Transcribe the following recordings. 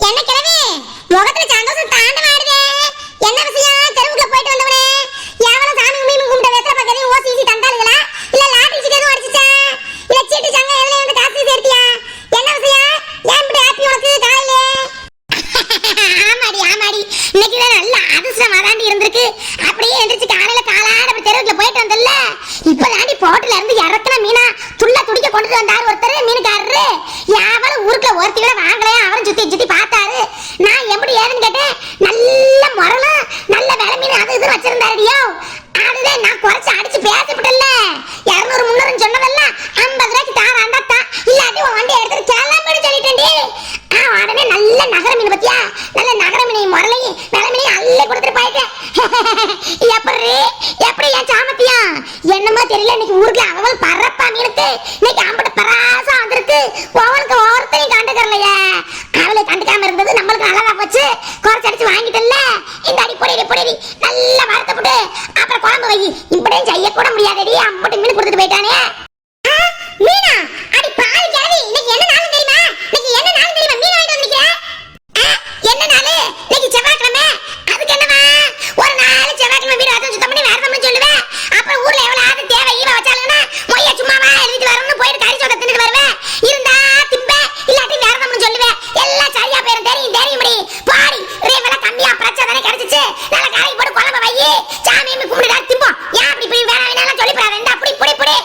என்ன கிழவி முகத்துல சந்தோஷம் தாண்டவாடுதே. என்ன விஷயம்? தெருவுக்குள்ள போயிட்டு வந்தவனே எவனும் சாமி கும்பிட்டு கும்பிட்ட வெத்தலை பக்கத்தையும் ஓசிசி தந்தாளுங்களா, இல்ல லாட்டரி சீட்டு எதுவும் அடிச்சிச்சா, இல்ல சீட்டு சங்க எதுல வந்து காசு சேர்த்தியா? என்ன விஷயம்? ஏன் இப்படி ஹாப்பி உனக்கு காலையிலே? ஆமாடி ஆமாடி, இன்னைக்கு தான் நல்ல அதிர்ஷ்டமா தாண்டி இருந்திருக்கு. அப்படியே எந்திரிச்சு காலையில காலாட அப்படி தெருவுக்குள்ள போயிட்டு வந்தல்ல, இப்பதாண்டி போட்டுல இருந்து இறக்குன மீனா துள்ள துடிக்க கொண்டுட்டு வந்தாரு ஒருத்தர் மீனுக்காரரு. யாவரும் ஊருக்குள்ள ஒருத்தி விட வாங்கலையா, அவரும் சுத்தி சுத்தி பார்த்தாரு. நான் எப்படி ஏதுன்னு கேட்டேன். நல்ல முரலும் நல்ல விலை மீன் அது இது வச்சிருந்தாருடியோ. அதுதான் நான் குறைச்சு அடிச்சு பேசப்பட்டல. 200 300 சொன்னதெல்லாம் 50 ரூபாய்க்கு தாராண்டா தான், இல்லாட்டி உன் வண்டி எடுத்துட்டு கிளம்பிடு சொல்லிட்டேன்டி. உடனே நல்ல நகர மீன் பத்தியா, நல்ல நகர மீனையும் முரலையும் விலை மீனையும் அள்ளி கொடுத்துட்டு போயிட்டேன். எப்படி எப்படி என் சாமத்தியம் என்னமோ தெரியல. இன்னைக்கு ஊருக்குள்ள அவள் பரப்பா மீனுக்கு இன்னைக்கு அம்பட்ட பராசம் வந்திருக்கு. அவளுக்கு ஒருத்தனையும் கண்டுக்கறலையே. அவளை கண்டுக்காம இருந்தது நம்மளுக்கு அழகா போச்சு. குறைச்சு அடிச்சு வாங்கிட்டல. இந்த அடி பொடி நல்ல வருத்தப்பட்டு அப்புறம் குழம்பு வை. இப்படியும் செய்ய கூட முடியாதடி, அம்பட்டு மீன் கொடுத்துட்டு போயிட்டானே. மீனா அடி பாவி கிழவி, இன்னைக்கு என்ன நாள் தெரியுமா? இன்னைக்கு என்ன நாள் தெரியுமா? மீன் வாங்கிட்டு வந்திருக்கே. என்ன நாள்? இன்னைக்கு செவ்வாய்க்கிழமை. அதுக்கு என்னமா ஒரு நாள் செவ்வாய்க்கிழமை வீடு வாசல் சுத்தம் பண்ணி வேறதம்னு சொல்லுவேன். அப்புறம் ஊர்ல எவ்வளவு தேவை ஈவ வச்சாலுன்னா மொய்ய சும்மாவா எழுதிட்டு வரணும்னு போயிட்டு கறி சோட தின்னுட்டு வருவேன். இருந்தா திம்ப இல்லாட்டி வேறதம்னு சொல்லுவேன். எல்லாம் சரியா பேரும் தெரியும் முடி பாடி ரேவெல்லாம் கம்மியா பிரச்சனை தானே கிடைச்சிச்சு. நல்ல காய் போட்டு குழம்பு வை, சாமியை கும்பிடுடா திம்போம். ஏன் அப்படி இப்படி வேணா வேணாலும் சொல்லி போறாரு. அப்படி புடி புடி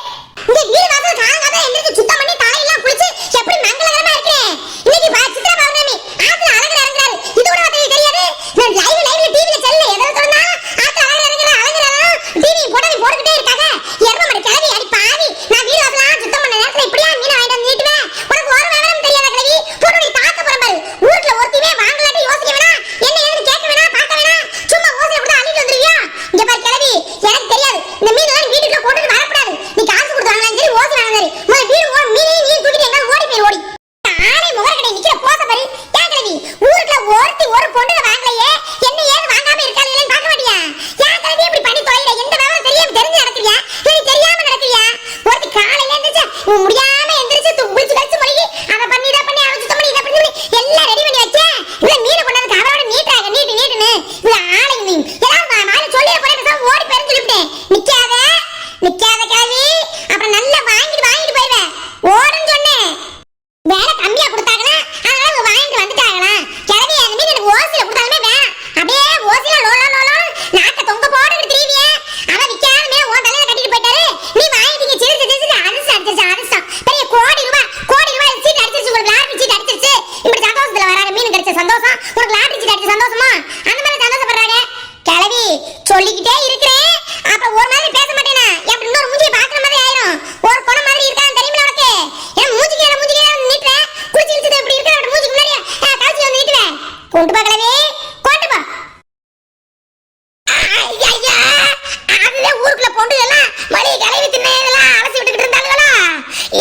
இந்த வீடு வாசல் காலங்காத எந்திரிச்சு சுத்தம் பண்ணி தலையெல்லாம் குளிச்சு எப்படி மங்களகரமா இருக்கிறேன். இன்னைக்கு சித்ரா பௌர்ணமி ஆத்துல அழகர் இறங்குறாரு. இது கூட உனக்கு தெரியாது? நான் லைவ்ல டிவில செல்ல எதை சொன்னா ஆத்துல அழகர் டிவி போட்டுக்கிட்டே இருக்காங்க. எரும கிளவி அடி பாவி, நான் வீடு வாசலாம் சுத்தம் பண்ண நேரத்துல இப்படியா மீனை வாங்கிட்டு வந்து நீட்டுவேன். உனக்கு ஒரு விவரம் தெரியாத கிளவி. பொருளை தாக்க போற பாரு. ஊருக்குள்ள ஒருத்திவே வாங்கலாட்டி யோசிக்க வேணா, என்ன ஏன்னு கேட்க வேணா, பார்க்க வேணா, சும்மா ஓசையை கூட அள்ளிட்டு வந்துருவியா? இங்க பாரு கிளவி, எனக்கு தெரியாது. இந்த மீனெல்லாம் வீட்டுக்குள்ள போட்டுட்டு வரக்கூடாது. நீ காசு கொடுத்து வாங்கலாம் சரி, ஓசை வாங்கினாரு வீடு மீனையும் நீ தூக்கிட்டு எங்க ஓடி போய் ஓடி ஆளை முகர கடை நிக்கிற போச பாரு. ஏன் கிளவி ஊருக்குள்ள ஒருத்தி ஒரு பொண்ணு வாங்கலையே, என்ன ஏது வாங்காம இருக்காளேன்னு பார்க்க மாட்டியா? ஏன் கிளவி இப்படி பண்ணி தொலைற? எந்த விவரம் தெரிஞ்சு நடக்கிறியா, சரி தெரியாம நடக்கிறியா? ஒருத்தி காலையில எந்திரிச்சு முடியாம எந்திரிச்சு குளிச்சு கழிச்சு மொழிகி அதை பண்ணி இதை பண்ணி அதை சுத்தம் பண்ணி இதை பண்ணி எல்லாம் ரெடி பண்ணி வச்சேன். இவள மீனை கொண்டாந்து அவரோட நீட்டுறாங்க நீட்டுன்னு இவள ஆளையும் ஏதாவது மாலை சொல்லி போய் ஓடி போயிருந்து சொல்லிவிட்டேன். நிக்காத கிளவி, அப்புறம் நல்லா வாங்கிட்டு போயிடுவேன். ஓடுன்னு சொன்னேன். வேலை கம்மியா கொடுத்தாங்கன்னா அதனால வாங்கிட்டு வந்துட்டாங்களா? கிளவி அந்த மீன் எனக்கு ஓசில கொடுத்தாலுமே வேணாம். அப்படியே ஓசில லோலோ நாக்க தொங்க போட்டுக்கிட்டு திரிவியே. அவ விக்காதமே உன் தலையில கட்டிட்டு போயிட்டாரு. நீ வாங்கிட்டீங்க சிரிச்சு அதிர்ஷ்டம் பெரிய கோடி ரூபாய் சீட் அடிச்சிருச்சு. உங்களுக்கு லாட்டரி சீட் அடிச்சிருச்சு. இப்படி சந்தோஷத்துல வராங்க. மீன் கிடைச்ச சந்தோஷம் உங்களுக்கு லாட்டரி சீட் அடிச்ச சந்தோஷமா? அந்த மாதிரி சந்தோஷப்படுறாங்க. கிளவி சொல்லிக்கிட்டே இருக்கிறேன், அப்புறம் ஒரு மாதிரி பேச மாட்டேனா? எப்படி இன்னொரு மூஞ்சியை பாக்குற மாதிரி ஆயிரும். ஒரு குணம் மாதிரி இருக்கான்னு தெரியுமா உனக்கு? ஏன் மூஞ்சிக்கு நீட்டுற குளிச்சு இழுச்சது எப்படி இருக்கிற மூஞ்சிக்கு முன்னாடியே கழிச்சு வந்து நீட்டுவேன். கொண்டு பா கிளவி, கொண்டு பா. அதுதான் ஊருக்குள்ள பொண்டு எல்லாம் மளிகை கிளவி திண்ணையெல்லாம் அலசி விட்டுக்கிட்டு இருந்தாங்களா?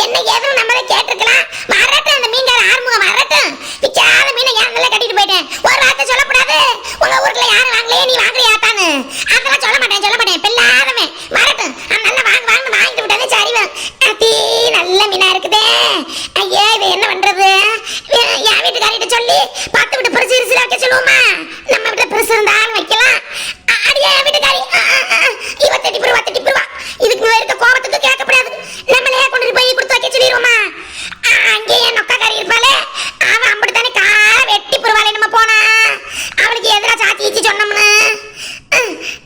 என்ன ஏதும் நம்மளே கேட்டிருக்கலாம். வரட்டும் அந்த மீன்கார ஆறுமுகம் வரட்டும். விக்காத மீனை ஏன் நல்லா கட்டிட்டு போயிட்டேன். ஒரு வார்த்தை சொல்லக்கூடாது. உங்க ஊருக்குள்ள யாரும் வாங்கலையே நீ வாங்கலையாத்தான்னு அதெல்லாம் சொல்ல மாட்டேன். பிள்ளாதவன் வரட்டும். நல்லா வாங்கிட்டு விட்டானே சரிவன். அத்தி நல்ல மீனா இருக்குதே. ஐயா இது என்ன பண்றது? என் வீட்டுக்காரிட்ட சொல்லி 10 விட்டு பெருசு வைக்க சொல்லுவோமா? நம்ம வீட்டுல பெருசு இருந்தாலும் வைக்கலாம். அடியா என் வீட்டுக்காரி இவத்தட்டி பிரிவா இதுக்கு இருக்க கோபத்துக்கு கேட்கப்படாது. நம்மளே கொண்டு போய் கொடுத்து வைக்க சொல்லிடுவோமா? அங்கே என் நொக்காரி இருப்பாளே, அவன் அப்படித்தானே காலை வெட்டி பிரிவாளே. நம்ம போனா அவளுக்கு எதிரா சாத்தி சொன்னோம்னு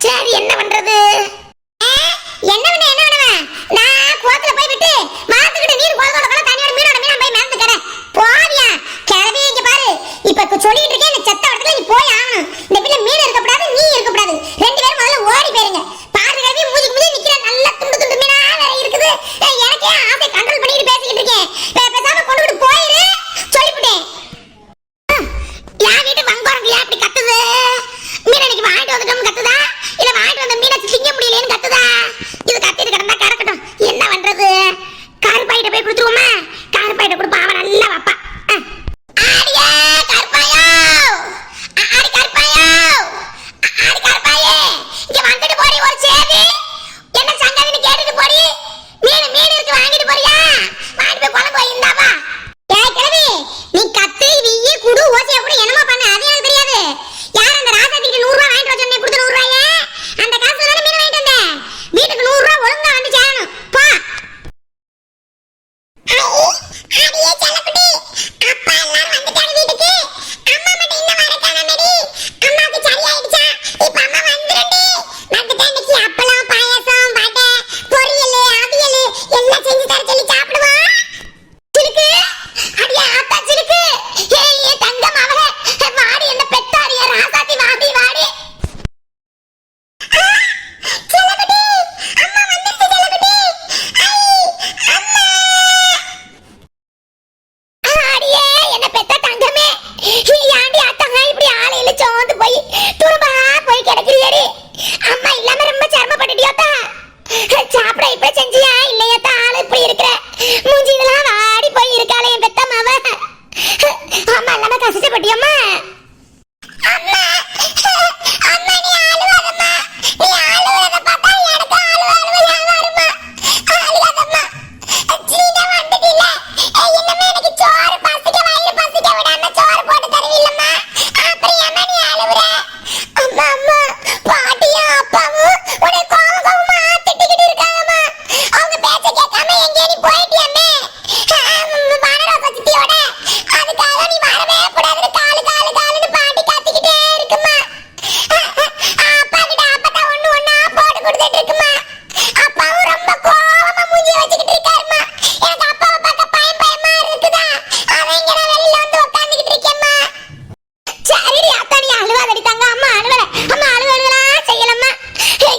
சரி என்ன பண்றது? என்ன பண்ணுவேன்? நான் கோத்துல போய் விட்டு மாத்துக்கிட்டு நீர் கோலத்தோட தண்ணியோட மீனோட போய் மறந்து கடை போவியா? கிளவி இங்க பாரு, இப்ப சொல்லிட்டு இருக்கேன். இந்த செத்த இடத்துல நீ போய் ஆகணும். இந்த வீட்டுல மீன் இருக்க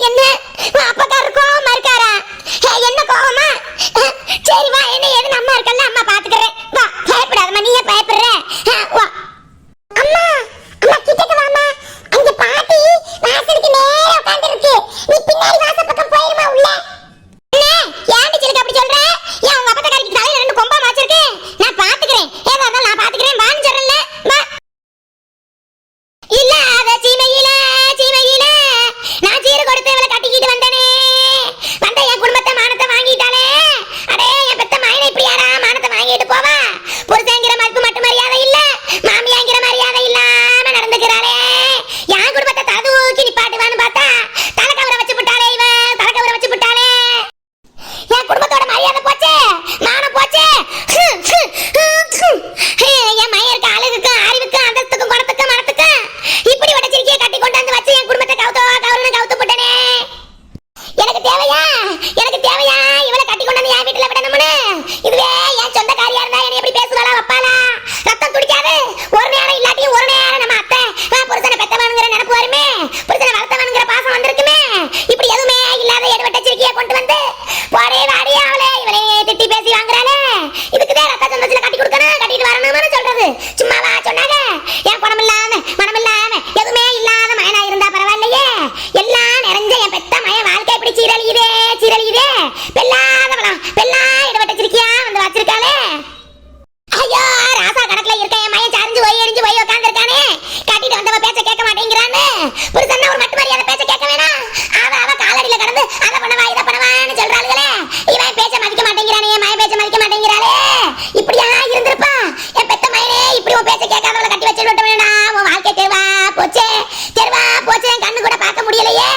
என்ன அப்பக்காரர் கோவமா இருக்காரா? என்ன கோவமா? சரி வா, என்ன ஏது அம்மா இருக்கல்ல, அம்மா பாத்துக்கறேன். வா, பயப்படாதம்மா, நீ ஏன் பயப்படுற? வா அம்மா, அம்மா கிட்டக்க வாமா. அங்க பாட்டி வாசலுக்கு நேரா உட்கார்ந்து இருக்கு. நீ பின்னாடி வாசல் பக்கம் போயிருமா உள்ள? அண்ணே, ஏன்டி சிலுக்கு அப்படி சொல்ற? ஏன் உங்க அப்பத்தக்காரிக்கு தலையில ரெண்டு கொம்பா மாச்சிருக்கு? நான் பாத்துக்கறேன். ஏதா இருந்தாலும் நான் பாத்துக்கறேன். வான்னு சொல்றேன்ல. வா. இல்ல அத சீமையில நான் சீரு கொடுத்து இவளை கட்டிக்கிட்டு வந்தனே. வந்த என் குடும்பத்தை மானத்தை வாங்கிட்டாளே. அடே என் பெத்த மகனை இப்படி யாரா மானத்தை வாங்கிட்டு போவா? புருஷங்கிற மதிப்பு மட்டும் மரியாதை இல்ல, மாமியாங்கிற மரியாதை இல்லாம நடந்துக்கிறாளே. என் குடும்பத்தை தூக்கி நிப்பாட்டுவான்னு பார்த்தா தலைக்கவரை வச்சு விட்டாளே. இவ தலைக்கவரை வச்சு விட்டாளே. என் குடும்பத்தோட மரியாதை போச்சே, மானம் போச்சே. என் மயருக்கு அழகுக்கும் அறிவுக்கும் அந்தஸ்துக்கும் குணத்துக்கும் மனத்துக்கும் இப்படி உடச்சிருக்கிய கட்டி கொண்டாந்து வச்சு என் குடும்பத்தை கவுத்து போட்டனே. எனக்கு தேவையா இவளை கட்டி கொண்டாந்து என் வீட்டுல விடணும்னு? இதுவே என் சொந்தக்காரியா இருந்தா என்னை எப்படி பேசுவாளா வைப்பாளா? ரத்தம் துடிக்காது. ஒரு நேரம் இல்லாட்டியும் ஒரு நேரம் நம்ம அத்தை புருஷனை பெத்தவனுங்கிற நினைப்பு வருமே, புருஷனை வளர்த்தவனுங்கிற பாசம் வந்திருக்குமே. இப்படி எதுவுமே இல்லாத எடுவட்டச்சிருக்கிய கொண்டு வந்து போடே வாடி அவளே இவளே திட்டி பேசி வாங்குறாளே. இதுக்குதான் ரத்த சொந்தத்துல கட்டி கொடுக்கணும், கட்டிட்டு வரணும்னு சொல்றது. சும்மாவா சொன்னாங்க? என் குணம் இல்லாம மனம் இல்லாம எதுவுமே இல்லாத மயனா இருந்தா பரவாயில்லையே. எல்லாம் நிறைஞ்ச என் பெத்த மயன் வாழ்க்கை இப்படி சீரழியுதே. பெல்லா இடவட்டச்சிருக்கியா வந்து வச்சிருக்காளே. ஐயோ, ராசா கணக்குல இருக்க என் மயன் சரிஞ்சு போய் உட்கார்ந்துருக்கானே. கட்டிட்டு வந்தவ பேச்ச கேட்க மாட்டேங்கிறான்னு புருஷன் ஒரு மட்டு மரியாதை பேச்ச கேட்க வேணாம். அவ காலடியில கடந்து அதை பண்ணவா இதை பண்ணவான்னு சொல்றாளுகளே. இவன் பேச்ச மதிக்க மாட்டேங்கிறானே, என் மயன் பேச்ச மதிக்க மாட்டேங்கிறாளே. இப்படியா இருந்திருப்பா என் பெத்த மயனே? இப்படி உன் பேச்ச கேட்காதவளை கட்டி வச்சு விட்ட வேணா. உன் வாழ்க்கை தெருவா போச்சே. என் கண்ணு கூட பார்க்க முடியலையே,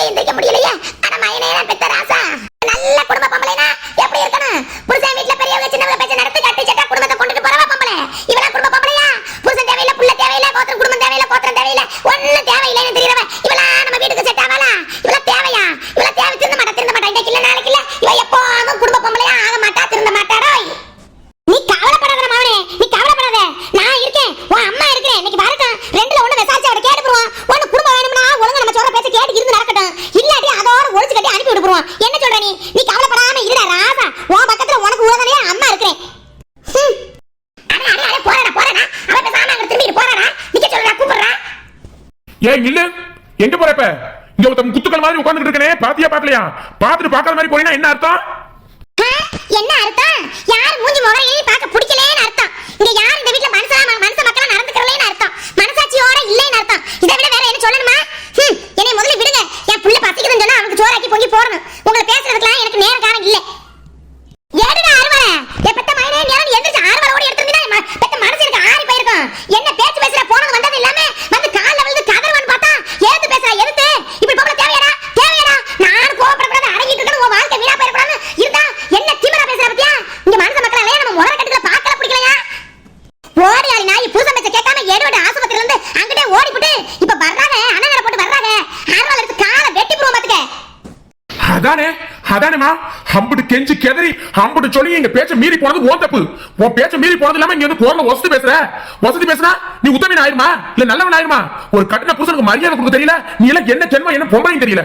எந்திரிக்க முடியலையே. ஆனா மயனே நான் பெத்த ராசா நல்ல குடும்ப பொம்பளைனா எப்படி இருக்கணும்? புருஷன் வீட்டுல பெரியவங்க சின்னவங்க பேச்ச நடத்தி கட்டி சட்டா குடும்பத்தை கொண்டுட்டு போறவா பொம்பளை. இவளா குடும்ப பொம்பளையா? புருஷன் தேவையில்லை, புள்ள தேவையில்லை, கோத்திரம் குடும்பம் தேவையில்லை, கோத்திரம் தேவையில்லை, ஒண்ணும் தேவையில்லைன்னு தெரியறவ இவளா நம்ம வீட்டுக்கு செட் ஆவாளா? இவளா தேவையா? இவளா தேவை திருந்த மாட்டா இன்னைக்கு இல்ல நாளைக்கு இல்ல. இவ எப்போதும் குடும்ப பொம்பளையா ஆக மாட்டா, திருந்த மாட்டாரோ. நீ கவலைப்படாத மாவனே, நீ கவலைப்படாத. நான் இருக்கேன், உன் அம்மா இருக்கேன். இன்னைக்கு வரட்டும், ரெண்டுல ஒண்ணு விசாரிச்சு அவட கேட்டு போடுவோம். ஒண்ணு குடும்பம் வேணும்னா ஒழுங்கா நம்ம சொல்ற பேச்ச கேட்டு இருந்து நடக்கட்டும். இல்லாட்டி அதோட ஒழிச்சு கட்டி அனுப்பி விடுவோம். என்ன சொல்ற நீ? நீ கவலைப்படாம இருடா ராசா. உன் பக்கத்துல உனக்கு உதவியே அம்மா இருக்கேன். அட போறடா. அவ பேசாம அங்க திரும்பிட்டு போறடா. நிக்க சொல்றா, கூப்பிடுறா. ஏய் இல்ல, எங்க போற இப்ப? இங்க ஒருத்தன் குத்துக்கள் மாதிரி உட்கார்ந்துட்டு இருக்கனே, பாத்தியா பாக்கலையா? பாத்துட்டு பாக்காத மாதிரி போறீனா என்ன அர்த்தம்? என்ன அர்த்தம்? யார் மூஞ்சி முறையே பார்க்க பிடிக்கலன்னு அர்த்தம். இங்க யார் இந்த வீட்ல மனுஷ மக்களா நடந்துக்கறலன்னு அர்த்தம். மனசாட்சியோட இல்லைன்னு அர்த்தம். இதை விட வேற என்ன சொல்லணுமா? என்னை முதல்ல விடுங்க. என் புள்ள பசிக்குதுன்னு சொன்னா அவனுக்கு சோறாக்கி பொங்கி போடணும். உங்களை பேசுறதுக்குலாம் எனக்கு நேரம் காலம் இல்ல. ஏடுடா அறுவலை, என் பெத்த மயனே நேரம் எந்திரிச்சு அறுவலோட எடுத்துருந்தீங்கன்னா பெத்த மனசு எனக்கு ஆறி போயிருக்கும். என்ன பேச்சு பேசுற போனது வந்தது இல்லாம வந்து கால்ல விழுந்து கதறுவான்னு பார்த்தா எதுத்து பேசுறா எதுத்து? இப்படி பொம்பளை தேவையாடா? நான் கோவப்படக்கூடாது, அடங்கிட்டு இருக்கணும், உன் வாழ்க்கை வீணா போயிடக்கூடாது இருந்தா என்ன திமிரா பேசுற பத்தியா? இங்க மனச மக்களாலே நம்ம முறை கட்டுல பார்க்கல பிடிக்கலையா? ஓடியாடி நாய் புருஷன் பேச்ச கேட்காம ஏடுவட்ட ஆஸ்பத்திரியில இருந்து அங்கிட்டே ஓடிப்புட்டு இப்ப வர்றாங்க, அனங்கரை போட்டு வர்றாங்க. அறுவலை எடுத்து காலை வெட்டி போடுவோம் பாத்துக்க. அதானேமா, அம்புட்டு கெஞ்சி கெதறி அம்புட்டு சொல்லி எங்க பேச்ச மீறி போனது ஓன் தப்பு. உன் பேச்ச மீறி போனது இல்லாம இங்க வந்து கோர்ல வசதி பேசுனா நீ உத்தமன் ஆயிருமா இல்ல நல்லவன் ஆயிருமா? ஒரு கட்டின புருஷனுக்கு மரியாதை கொடுக்க தெரியல. நீ எல்லாம் என்ன ஜென்மம், என்ன பொம்பளையும் தெரியல.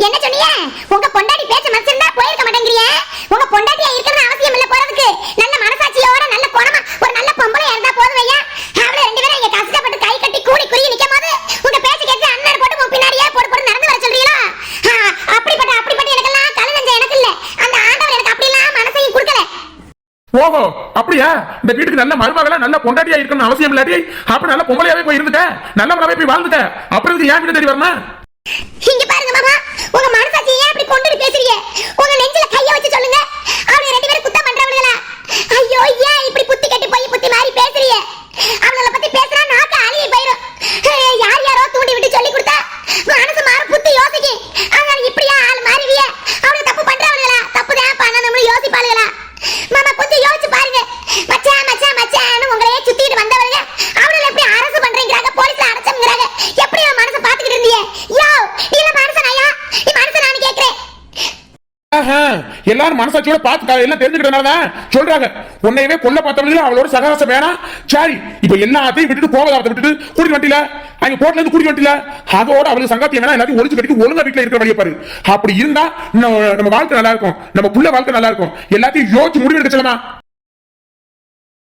என்ன சொன்னீங்க? உங்க பொண்டாட்டி பேச்ச மச்சிருந்தா போயிருக்க மாட்டேங்கறியே. உங்க பொண்டாட்டியா இருக்கறது அவசியம் இல்ல போறதுக்கு. நல்ல மனசாட்சியோட நல்ல குணமா ஒரு நல்ல பொம்பளையா இருந்தா போதும் ஐயா. அவள ரெண்டு பேரும் இங்க கஷ்டப்பட்டு கை கட்டி கூடி குறுகி நிக்கும்போது உங்க பேச்ச கேட்டு அண்ணன் போட்டு உன் பின்னாடியே போடு நடந்து வர சொல்றீங்களா? அப்படிப்பட்ட எனக்கெல்லாம் கலை நெஞ்ச எனக்கு இல்ல. அந்த ஆண்டவர் எனக்கு அப்படிலாம் மனசையும் கொடுக்கல. ஓஹோ அப்படியா? இந்த வீட்டுக்கு நல்ல மருமகளா நல்ல பொண்டாட்டியா இருக்கணும் அவசியம் இல்லாட்டி அப்ப நல்ல பொம்பளையாவே போய் இருந்துட்ட, நல்லவனாவே போய் வாழ்ந்துட்ட. அப்புறம் இது ஏன் வீடு தேடி வரணும்? இங்க பாருங்க மாமா, உங்க மனசாட்சி ஏன் அப்படி கொண்டு பேசுறீங்க? உங்க நெஞ்சில கைய வச்சு சொல்லுங்க. அவங்க ரெண்டு பேரும் குத்தம் பண்றவங்களா? ஐயோ, ஏன் இப்படி புத்தி கட்டி போய் புத்தி மாதிரி பேசுறீங்க? அவங்கள பத்தி பேசுறா நாக்க அழிய போயிடும். யாரோ தூண்டி விட்டு சொல்லி கொடுத்தா மனசு மாற புத்தி யோசிக்கு. ஆனா இப்படியா ஆள் மாறிவிய? அவங்க தப்பு பண்றவங்களா? தப்புதான் பண்ணணும்னு யோசிப்பாளுங்களா? மாமா கொஞ்சம் யோசிச்சு பாருங்க. மச்சான் உங்களையே சுத்திட்டு வந்தவங்க அவங்கள எப்படி அரசு பண்றீங்கறாங்க, போலீஸ்ல அடைச்சம்ங்கறாங்க. எப்படி மனசு பாத்துக்கிட்டு இருந்தீங்க? யோ, நீ மனுஷனாயா? நீ மனுஷனான்னு கேக்குறேன். எல்லாரும் மனசாட்சியோட பாத்து எல்லாம் தெரிஞ்சுக்கிட்டனாலதான் சொல்றாங்க. உன்னையவே கொல்ல பார்த்தவங்க அவளோட சகவாசம் வேணாம். சரி, இப்ப எல்லாத்தையும் விட்டுட்டு கோவதாரத்தை விட்டுட்டு கூட்டி வண்டியில அங்க கோட்ல இருந்து கூட்டி வந்துட்டல அதோட அவளுக்கு சங்காத்தியம் வேணா எல்லாத்தையும் ஒளிச்சு கட்டி ஒழுங்கா வீட்டுல இருக்கிற வழியை பாரு. அப்படி இருந்தா நம்ம வாழ்க்கை நல்லா இருக்கும், நம்ம புள்ள வாழ்க்கை நல்லா இருக்கும். எல்லாத்தையும் யோசிச்சு முடிவு எடுக்க சொல்லமா.